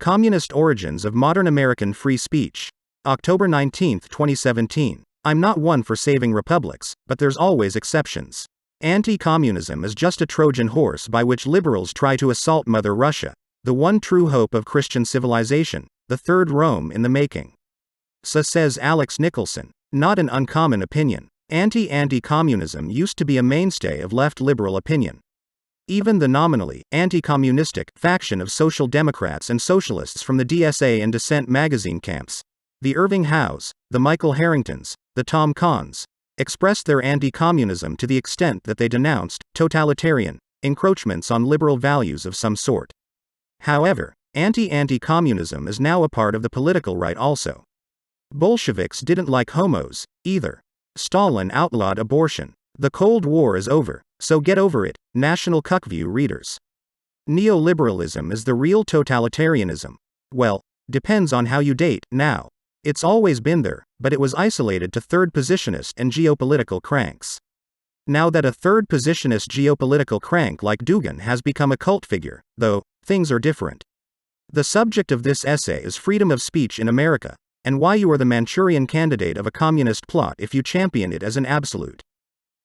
Communist Origins of Modern American Free Speech. October 19, 2017. I'm not one for saving republics, but there's always exceptions. Anti-communism is just a Trojan horse by which liberals try to assault Mother Russia, the one true hope of Christian civilization, the third Rome in the making. So says Alex Nicholson. Not an uncommon opinion. Anti-communism used to be a mainstay of left liberal opinion. Even the nominally anti-communistic faction of social democrats and socialists from the DSA and Dissent magazine camps, the Irving Howes, the Michael Harringtons, the Tom Kahns, expressed their anti-communism to the extent that they denounced totalitarian encroachments on liberal values of some sort. However, anti-communism is now a part of the political right also. Bolsheviks didn't like homos, either. Stalin outlawed abortion. The Cold War is over, so get over it, National Cuckview readers. Neoliberalism is the real totalitarianism. Well, depends on how you date, now. It's always been there, but it was isolated to third-positionist and geopolitical cranks. Now that a third-positionist geopolitical crank like Dugin has become a cult figure, though, things are different. The subject of this essay is freedom of speech in America, and why you are the Manchurian candidate of a communist plot if you champion it as an absolute.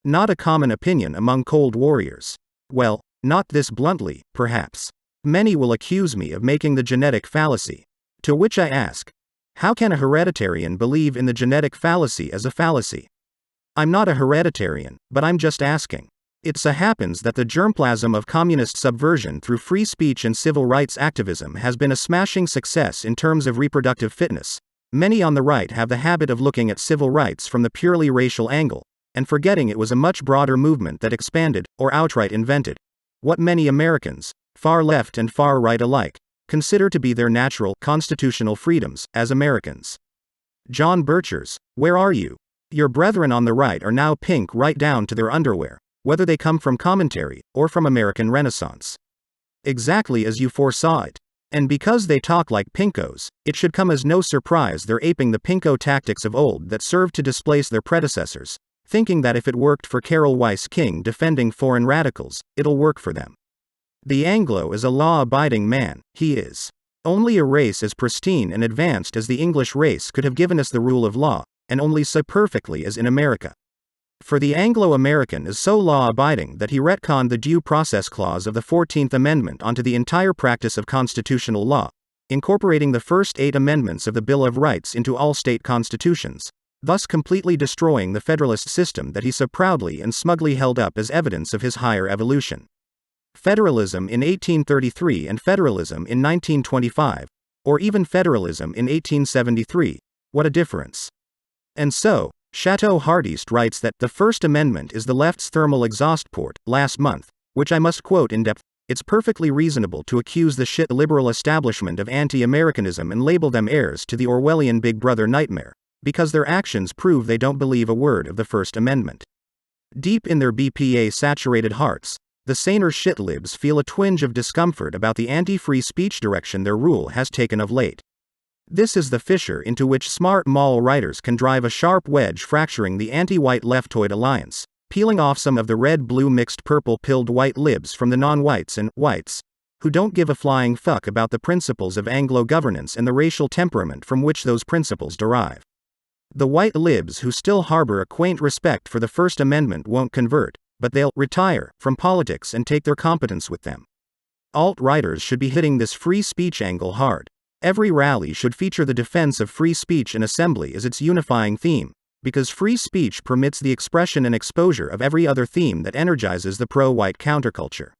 Not a common opinion among cold warriors. Well, not this bluntly, perhaps. Many will accuse me of making the genetic fallacy. To which I ask, how can a hereditarian believe in the genetic fallacy as a fallacy? I'm not a hereditarian, but I'm just asking. It so happens that the germplasm of communist subversion through free speech and civil rights activism has been a smashing success in terms of reproductive fitness. Many on the right have the habit of looking at civil rights from the purely racial angle, and forgetting it was a much broader movement that expanded, or outright invented, what many Americans, far left and far right alike, consider to be their natural, constitutional freedoms, as Americans. John Birchers, where are you? Your brethren on the right are now pink right down to their underwear, whether they come from commentary, or from American Renaissance. Exactly as you foresaw it. And because they talk like pinkos, it should come as no surprise they're aping the pinko tactics of old that served to displace their predecessors, thinking that if it worked for Carol Weiss King defending foreign radicals, it'll work for them. The Anglo is a law-abiding man, he is. Only a race as pristine and advanced as the English race could have given us the rule of law, and only so perfectly as in America. For the Anglo-American is so law-abiding that he retconned the Due Process Clause of the 14th Amendment onto the entire practice of constitutional law, incorporating the first 8 amendments of the Bill of Rights into all state constitutions, thus completely destroying the federalist system that he so proudly and smugly held up as evidence of his higher evolution. Federalism in 1833 and federalism in 1925, or even federalism in 1873, what a difference. And so, Chateau Hardist writes that the First Amendment is the left's thermal exhaust port, last month, which I must quote in depth. It's perfectly reasonable to accuse the shit liberal establishment of anti-Americanism and label them heirs to the Orwellian Big Brother nightmare, because their actions prove they don't believe a word of the First Amendment. Deep in their BPA-saturated hearts, the saner shitlibs feel a twinge of discomfort about the anti-free speech direction their rule has taken of late. This is the fissure into which smart mall writers can drive a sharp wedge, fracturing the anti-white leftoid alliance, peeling off some of the red-blue mixed purple-pilled white libs from the non-whites and whites, who don't give a flying fuck about the principles of Anglo-governance and the racial temperament from which those principles derive. The white libs who still harbor a quaint respect for the First Amendment won't convert, but they'll retire from politics and take their competence with them. Alt-writers should be hitting this free speech angle hard. Every rally should feature the defense of free speech and assembly as its unifying theme, because free speech permits the expression and exposure of every other theme that energizes the pro-white counterculture.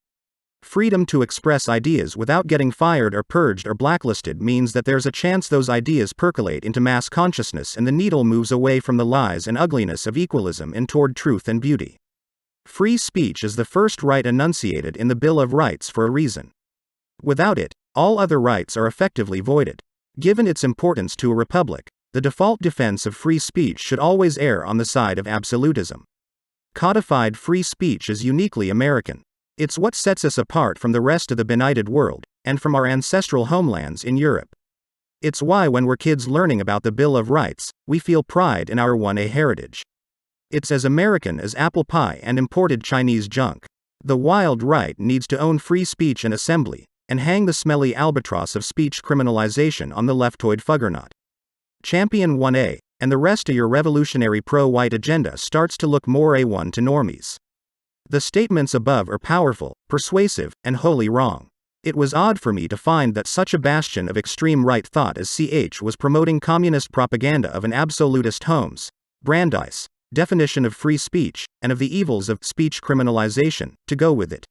Freedom to express ideas without getting fired or purged or blacklisted means that there's a chance those ideas percolate into mass consciousness and the needle moves away from the lies and ugliness of equalism and toward truth and beauty. Free speech is the first right enunciated in the Bill of Rights for a reason. Without it, all other rights are effectively voided. Given its importance to a republic, the default defense of free speech should always err on the side of absolutism. Codified free speech is uniquely American. It's what sets us apart from the rest of the benighted world, and from our ancestral homelands in Europe. It's why when we're kids learning about the Bill of Rights, we feel pride in our 1A heritage. It's as American as apple pie and imported Chinese junk. The wild right needs to own free speech and assembly, and hang the smelly albatross of speech criminalization on the leftoid fuggernaut. Champion 1A, and the rest of your revolutionary pro-white agenda starts to look more A1 to normies. The statements above are powerful, persuasive, and wholly wrong. It was odd for me to find that such a bastion of extreme right thought as CH was promoting communist propaganda of an absolutist Holmes, Brandeis definition of free speech, and of the evils of speech criminalization, to go with it.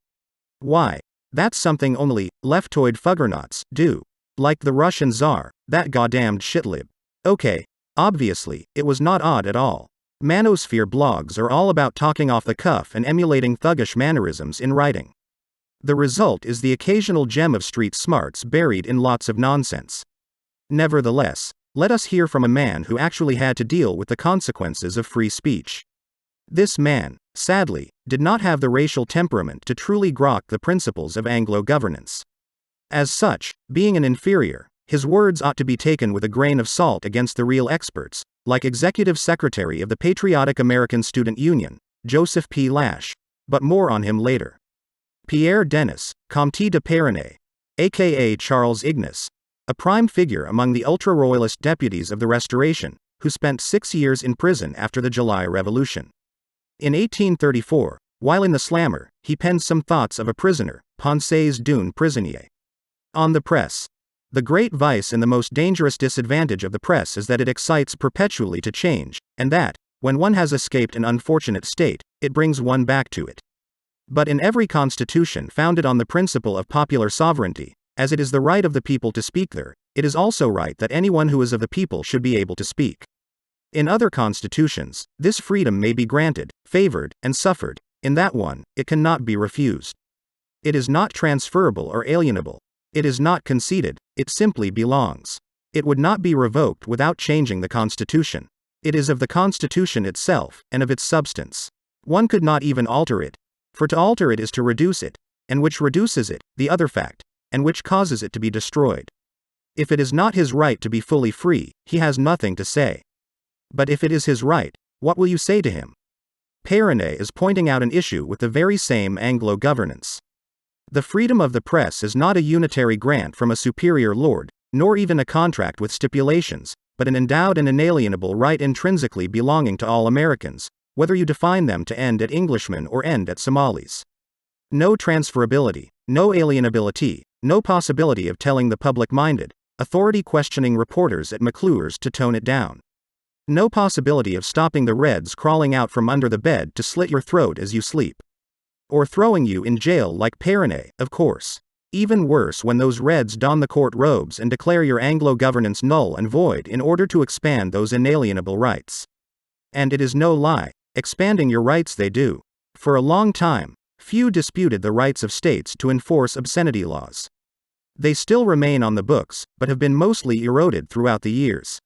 Why? That's something only leftoid fuggernauts do. Like the Russian Tsar, that goddamned shitlib. Okay, obviously, it was not odd at all. Manosphere blogs are all about talking off the cuff and emulating thuggish mannerisms in writing. The result is the occasional gem of street smarts buried in lots of nonsense. Nevertheless, let us hear from a man who actually had to deal with the consequences of free speech. This man, sadly, did not have the racial temperament to truly grok the principles of Anglo-governance. As such, being an inferior, his words ought to be taken with a grain of salt against the real experts, like Executive Secretary of the Patriotic American Student Union, Joseph P. Lash, but more on him later. Pierre Denis, Comte de Peyronnet, aka Charles Ignace, a prime figure among the ultra-royalist deputies of the Restoration, who spent 6 years in prison after the July Revolution. In 1834, while in the slammer, he penned some thoughts of a prisoner, Pensées d'un prisonnier. On the press. The great vice and the most dangerous disadvantage of the press is that it excites perpetually to change, and that, when one has escaped an unfortunate state, it brings one back to it. But in every constitution founded on the principle of popular sovereignty, as it is the right of the people to speak there, it is also right that anyone who is of the people should be able to speak. In other constitutions, this freedom may be granted, favored, and suffered. In that one, it cannot be refused. It is not transferable or alienable. It is not conceded, it simply belongs. It would not be revoked without changing the Constitution. It is of the Constitution itself, and of its substance. One could not even alter it. For to alter it is to reduce it, and which reduces it, the other fact, and which causes it to be destroyed. If it is not his right to be fully free, he has nothing to say. But if it is his right, what will you say to him? Peyronnet is pointing out an issue with the very same Anglo-governance. The freedom of the press is not a unitary grant from a superior lord, nor even a contract with stipulations, but an endowed and inalienable right intrinsically belonging to all Americans, whether you define them to end at Englishmen or end at Somalis. No transferability, no alienability, no possibility of telling the public-minded, authority-questioning reporters at McClure's to tone it down. No possibility of stopping the Reds crawling out from under the bed to slit your throat as you sleep. Or throwing you in jail like Peyronnet, of course. Even worse when those Reds don the court robes and declare your Anglo-governance null and void in order to expand those inalienable rights. And it is no lie, expanding your rights they do. For a long time, few disputed the rights of states to enforce obscenity laws. They still remain on the books, but have been mostly eroded throughout the years.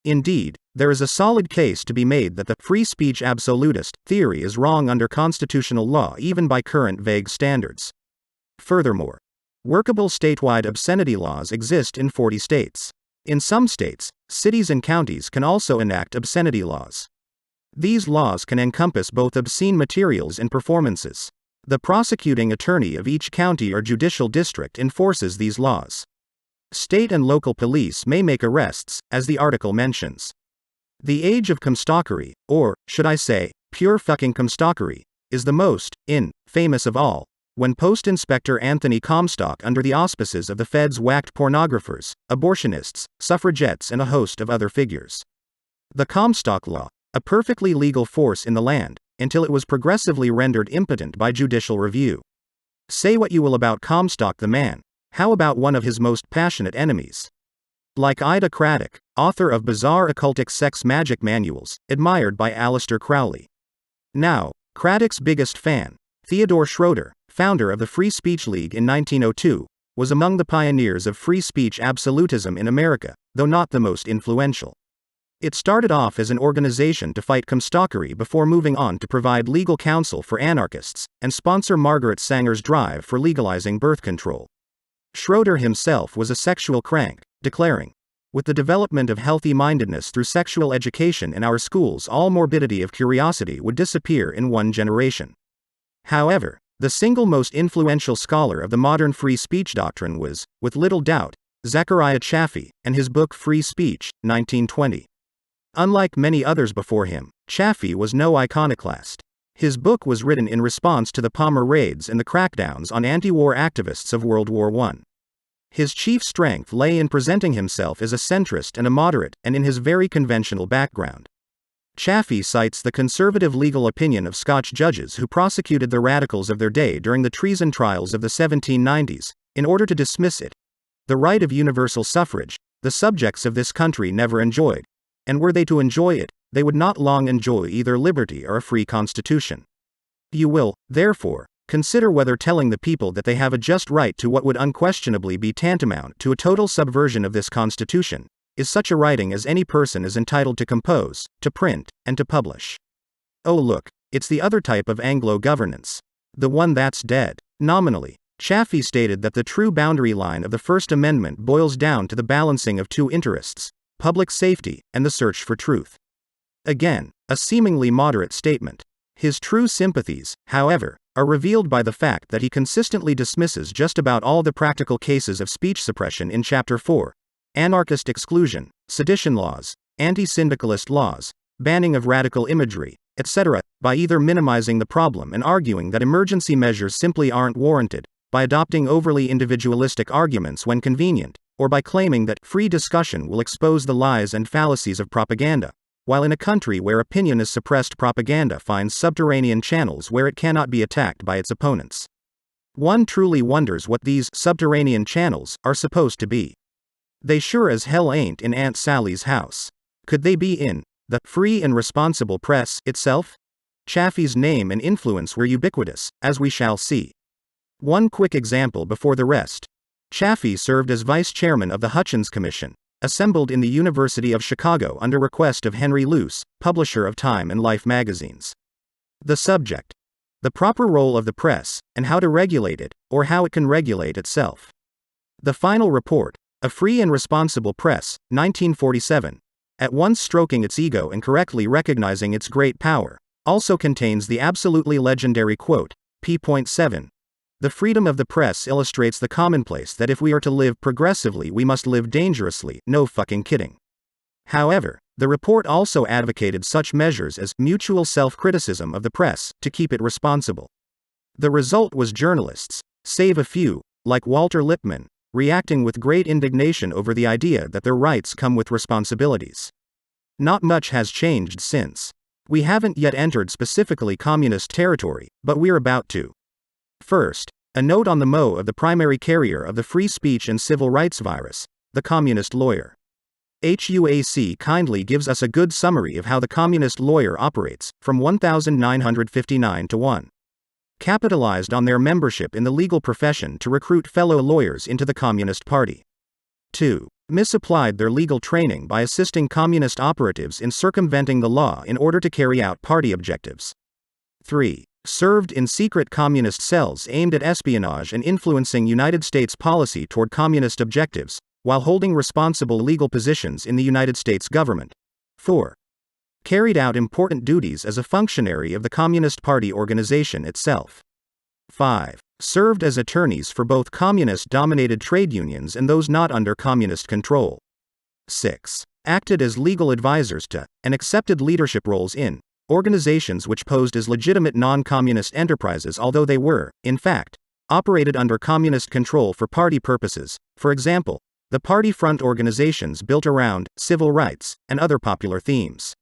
Indeed, there is a solid case to be made that the free speech absolutist theory is wrong under constitutional law even by current vague standards. Furthermore, workable statewide obscenity laws exist in 40 states. In some states, cities and counties can also enact obscenity laws. These laws can encompass both obscene materials and performances. The prosecuting attorney of each county or judicial district enforces these laws. State and local police may make arrests, as the article mentions. The age of comstockery, or, should I say, pure fucking comstockery, is the most, famous of all, when Post Inspector Anthony Comstock under the auspices of the feds whacked pornographers, abortionists, suffragettes and a host of other figures. The Comstock Law, a perfectly legal force in the land, until it was progressively rendered impotent by judicial review. Say what you will about Comstock the man, how about one of his most passionate enemies? Like Ida Craddock, author of bizarre occultic sex magic manuals, admired by Aleister Crowley. Now, Craddock's biggest fan, Theodore Schroeder, founder of the Free Speech League in 1902, was among the pioneers of free speech absolutism in America, though not the most influential. It started off as an organization to fight comstockery before moving on to provide legal counsel for anarchists, and sponsor Margaret Sanger's drive for legalizing birth control. Schroeder himself was a sexual crank, declaring, "With the development of healthy-mindedness through sexual education in our schools, all morbidity of curiosity would disappear in one generation." However, The single most influential scholar of the modern free speech doctrine was, with little doubt, Zechariah Chaffee, and his book Free Speech, 1920. Unlike many others before him, Chaffee was no iconoclast. His book was written in response to the Palmer raids and the crackdowns on anti-war activists of World War I. His chief strength lay in presenting himself as a centrist and a moderate, and in his very conventional background. Chaffee cites the conservative legal opinion of Scotch judges who prosecuted the radicals of their day during the treason trials of the 1790s, in order to dismiss it. The right of universal suffrage, the subjects of this country never enjoyed, and were they to enjoy it, they would not long enjoy either liberty or a free constitution. You will, therefore, consider whether telling the people that they have a just right to what would unquestionably be tantamount to a total subversion of this constitution, is such a writing as any person is entitled to compose, to print, and to publish. Oh look, it's the other type of Anglo-governance. The one that's dead. Nominally, Chaffee stated that the true boundary line of the First Amendment boils down to the balancing of two interests, public safety, and the search for truth. Again, a seemingly moderate statement. His true sympathies, however, are revealed by the fact that he consistently dismisses just about all the practical cases of speech suppression in Chapter 4, anarchist exclusion, sedition laws, anti-syndicalist laws, banning of radical imagery, etc., by either minimizing the problem and arguing that emergency measures simply aren't warranted, by adopting overly individualistic arguments when convenient, or by claiming that free discussion will expose the lies and fallacies of propaganda, while in a country where opinion is suppressed, propaganda finds subterranean channels where it cannot be attacked by its opponents. One truly wonders what these subterranean channels are supposed to be. They sure as hell ain't in Aunt Sally's house. Could they be in the free and responsible press itself? Chaffee's name and influence were ubiquitous, as we shall see. One quick example before the rest. Chaffee served as vice chairman of the Hutchins Commission, assembled in the University of Chicago under request of Henry Luce, publisher of Time and Life magazines. The subject: the proper role of the press, and how to regulate it, or how it can regulate itself. The final report, A Free and Responsible Press, 1947, at once stroking its ego and correctly recognizing its great power, also contains the absolutely legendary quote, p.7. The freedom of the press illustrates the commonplace that if we are to live progressively we must live dangerously, no fucking kidding. However, the report also advocated such measures as mutual self-criticism of the press to keep it responsible. The result was journalists, save a few, like Walter Lippmann, reacting with great indignation over the idea that their rights come with responsibilities. Not much has changed since. We haven't yet entered specifically communist territory, but we're about to. First, a note on the MO of the primary carrier of the free speech and civil rights virus, the communist lawyer. HUAC kindly gives us a good summary of how the communist lawyer operates, from 1959 to 1. Capitalized on their membership in the legal profession to recruit fellow lawyers into the Communist Party. 2. Misapplied their legal training by assisting communist operatives in circumventing the law in order to carry out party objectives. 3. Served in secret communist cells aimed at espionage and influencing United States policy toward communist objectives, while holding responsible legal positions in the United States government. 4. Carried out important duties as a functionary of the Communist Party organization itself. 5. Served as attorneys for both communist-dominated trade unions and those not under communist control. 6. Acted as legal advisors to, and accepted leadership roles in, organizations which posed as legitimate non-communist enterprises although they were, in fact, operated under communist control for party purposes, for example, the party front organizations built around civil rights and other popular themes.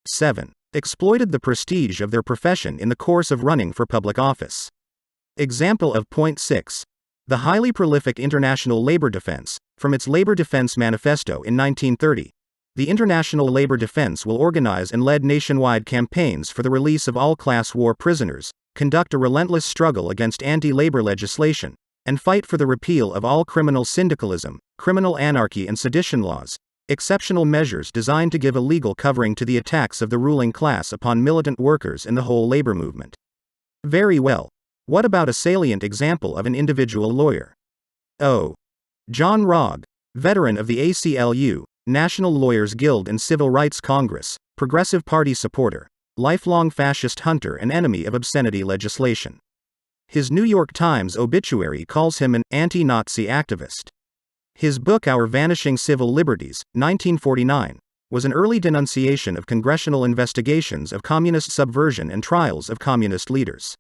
7. Exploited the prestige of their profession in the course of running for public office. Example of point 6. The highly prolific International Labor Defense, from its Labor Defense Manifesto in 1930. The International Labor Defense will organize and lead nationwide campaigns for the release of all class war prisoners, conduct a relentless struggle against anti-labor legislation, and fight for the repeal of all criminal syndicalism, criminal anarchy and sedition laws, exceptional measures designed to give a legal covering to the attacks of the ruling class upon militant workers and the whole labor movement. Very well. What about a salient example of an individual lawyer? Oh. John Rogge, veteran of the ACLU, National Lawyers Guild and Civil Rights Congress, Progressive Party supporter, lifelong fascist hunter and enemy of obscenity legislation. His New York Times obituary calls him an anti-Nazi activist. His book Our Vanishing Civil Liberties, 1949, was an early denunciation of congressional investigations of communist subversion and trials of communist leaders.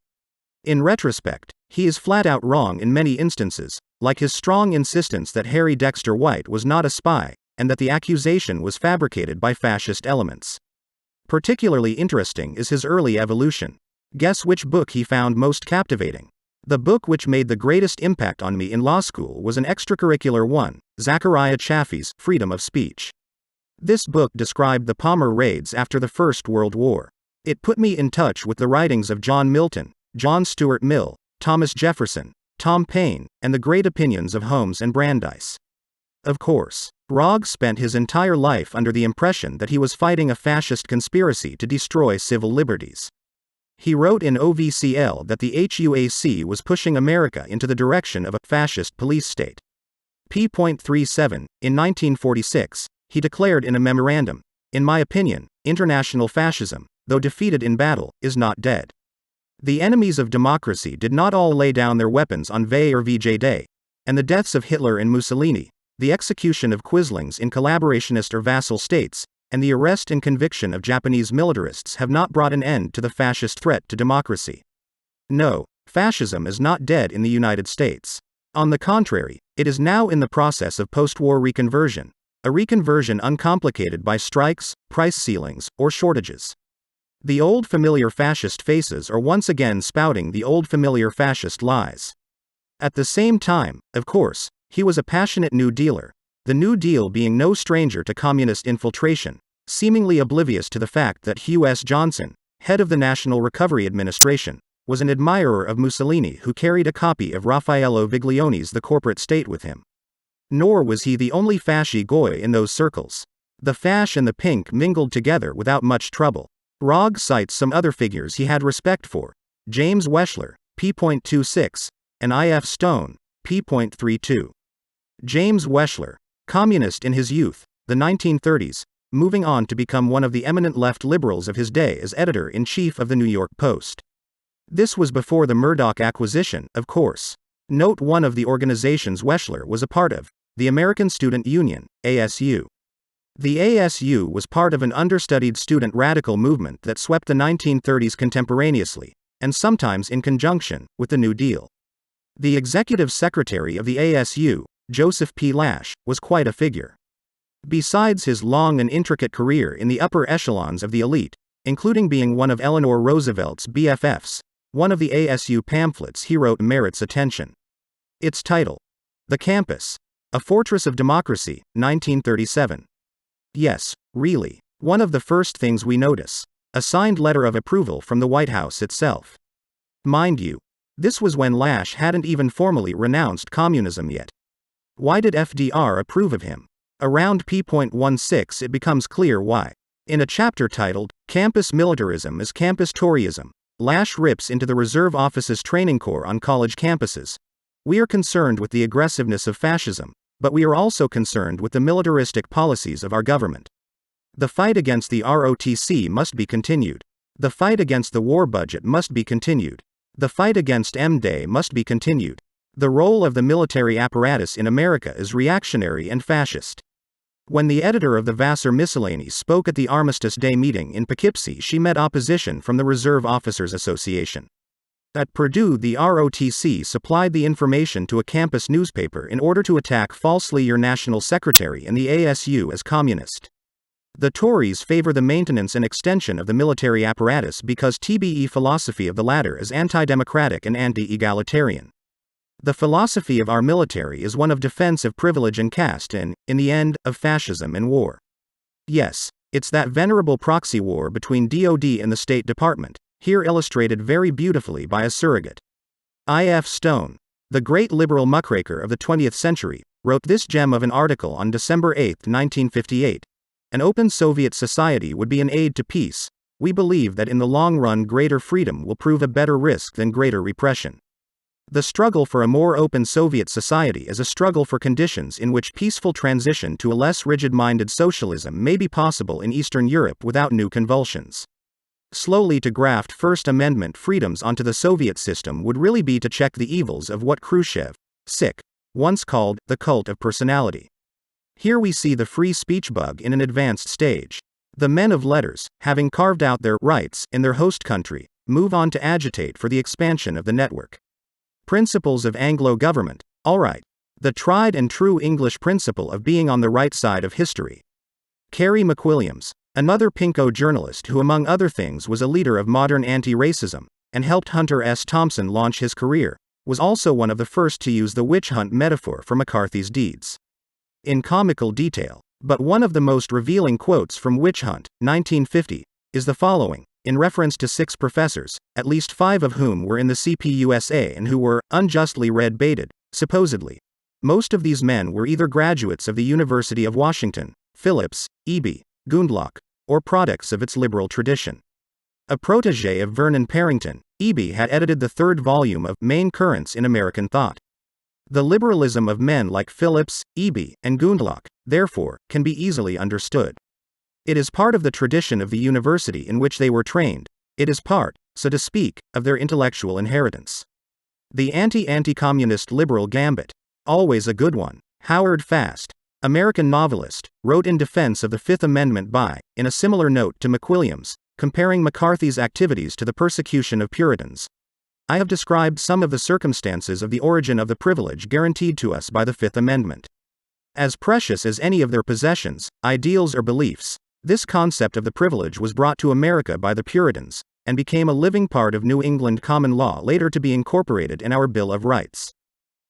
In retrospect, he is flat out wrong in many instances, like his strong insistence that Harry Dexter White was not a spy, and that the accusation was fabricated by fascist elements. Particularly interesting is his early evolution. Guess which book he found most captivating? The book which made the greatest impact on me in law school was an extracurricular one, Zachariah Chaffee's Freedom of Speech. This book described the Palmer raids after the First World War. It put me in touch with the writings of John Milton, John Stuart Mill, Thomas Jefferson, Tom Paine, and the great opinions of Holmes and Brandeis. Of course, Rogge spent his entire life under the impression that he was fighting a fascist conspiracy to destroy civil liberties. He wrote in OVCL that the HUAC was pushing America into the direction of a fascist police state. p.37, in 1946, he declared in a memorandum, "In my opinion, international fascism, though defeated in battle, is not dead. The enemies of democracy did not all lay down their weapons on VJ or VJ Day, and the deaths of Hitler and Mussolini, the execution of Quislings in collaborationist or vassal states, and the arrest and conviction of Japanese militarists have not brought an end to the fascist threat to democracy. No, fascism is not dead in the United States. On the contrary, it is now in the process of post-war reconversion, a reconversion uncomplicated by strikes, price ceilings, or shortages. The old familiar fascist faces are once again spouting the old familiar fascist lies." At the same time, of course, he was a passionate New Dealer, the New Deal being no stranger to communist infiltration, seemingly oblivious to the fact that Hugh S. Johnson, head of the National Recovery Administration, was an admirer of Mussolini who carried a copy of Raffaello Viglioni's The Corporate State with him. Nor was he the only fasci goy in those circles. The fash and the pink mingled together without much trouble. Rogge cites some other figures he had respect for: James Weschler, p.26, and I.F. Stone, p.32. James Weschler, communist in his youth, the 1930s, moving on to become one of the eminent left liberals of his day as editor-in-chief of the New York Post. This was before the Murdoch acquisition, of course. Note one of the organizations Weschler was a part of, the American Student Union, ASU. The ASU was part of an understudied student radical movement that swept the 1930s contemporaneously, and sometimes in conjunction, with the New Deal. The executive secretary of the ASU, Joseph P. Lash, was quite a figure. Besides his long and intricate career in the upper echelons of the elite, including being one of Eleanor Roosevelt's BFFs, one of the ASU pamphlets he wrote merits attention. Its title: The Campus, A Fortress of Democracy, 1937. Yes, really, one of the first things we notice: a signed letter of approval from the White House itself. Mind you, this was when Lash hadn't even formally renounced communism yet. Why did FDR approve of him? Around p.16 it becomes clear why. In a chapter titled, Campus Militarism is Campus Toryism, Lash rips into the Reserve Officers Training Corps on college campuses. We are concerned with the aggressiveness of fascism, but we are also concerned with the militaristic policies of our government. The fight against the ROTC must be continued. The fight against the war budget must be continued. The fight against M-Day must be continued. The role of the military apparatus in America is reactionary and fascist. When the editor of the Vassar Miscellany spoke at the Armistice Day meeting in Poughkeepsie, she met opposition from the Reserve Officers Association. At Purdue, the ROTC supplied the information to a campus newspaper in order to attack falsely your national secretary and the ASU as communist. The Tories favor the maintenance and extension of the military apparatus because TBE philosophy of the latter is anti-democratic and anti-egalitarian. The philosophy of our military is one of defense of privilege and caste and, in the end, of fascism and war. Yes, it's that venerable proxy war between DOD and the State Department, here illustrated very beautifully by a surrogate. I.F. Stone, the great liberal muckraker of the 20th century, wrote this gem of an article on December 8, 1958. An open Soviet society would be an aid to peace. We believe that in the long run greater freedom will prove a better risk than greater repression. The struggle for a more open Soviet society is a struggle for conditions in which peaceful transition to a less rigid-minded socialism may be possible in Eastern Europe without new convulsions. Slowly to graft First Amendment freedoms onto the Soviet system would really be to check the evils of what Khrushchev, sick, once called the cult of personality. Here we see the free speech bug in an advanced stage. The men of letters, having carved out their rights in their host country, move on to agitate for the expansion of the network. Principles of Anglo-government. Alright. The tried and true English principle of being on the right side of history. Carrie McWilliams, another pinko journalist who among other things was a leader of modern anti-racism, and helped Hunter S. Thompson launch his career, was also one of the first to use the witch hunt metaphor for McCarthy's deeds. In comical detail. But one of the most revealing quotes from Witch Hunt, 1950, is the following, in reference to 6 professors, at least 5 of whom were in the CPUSA and who were unjustly red-baited, supposedly. Most of these men were either graduates of the University of Washington, Phillips, Eby, Gundlach, or products of its liberal tradition. A protege of Vernon Parrington, Eby had edited the 3rd volume of Main Currents in American Thought. The liberalism of men like Phillips, Eby, and Gundlach, therefore, can be easily understood. It is part of the tradition of the university in which they were trained. It is part, so to speak, of their intellectual inheritance. The anti-communist liberal gambit, always a good one. Howard Fast, American novelist, wrote in defense of the Fifth Amendment by, in a similar note to McWilliams, comparing McCarthy's activities to the persecution of Puritans. I have described some of the circumstances of the origin of the privilege guaranteed to us by the Fifth Amendment. As precious as any of their possessions, ideals or beliefs, this concept of the privilege was brought to America by the Puritans, and became a living part of New England common law later to be incorporated in our Bill of Rights.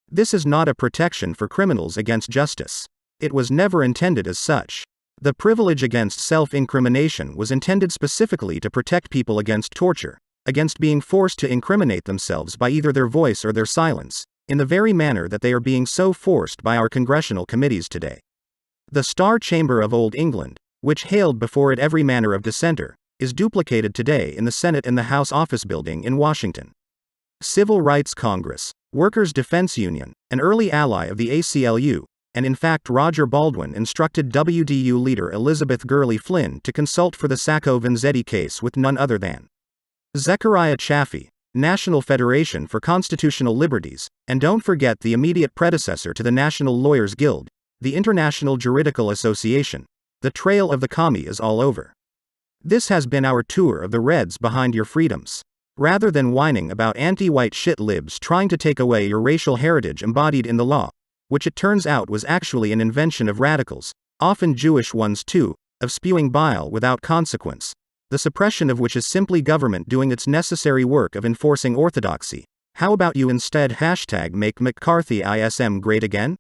This is not a protection for criminals against justice. It was never intended as such. The privilege against self-incrimination was intended specifically to protect people against torture, against being forced to incriminate themselves by either their voice or their silence, in the very manner that they are being so forced by our congressional committees today. The Star Chamber of Old England, which hailed before it every manner of dissenter, is duplicated today in the Senate and the House Office Building in Washington. Civil Rights Congress, Workers' Defense Union, an early ally of the ACLU, and in fact Roger Baldwin instructed WDU leader Elizabeth Gurley Flynn to consult for the Sacco-Vanzetti case with none other than Zechariah Chaffee, National Federation for Constitutional Liberties, and don't forget the immediate predecessor to the National Lawyers Guild, the International Juridical Association. The trail of the commie is all over. This has been our tour of the Reds behind your freedoms. Rather than whining about anti-white shit libs trying to take away your racial heritage embodied in the law, which it turns out was actually an invention of radicals, often Jewish ones too, of spewing bile without consequence, the suppression of which is simply government doing its necessary work of enforcing orthodoxy. How about you instead #make McCarthyism great again?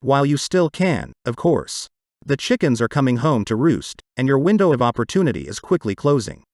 While you still can, of course. The chickens are coming home to roost, and your window of opportunity is quickly closing.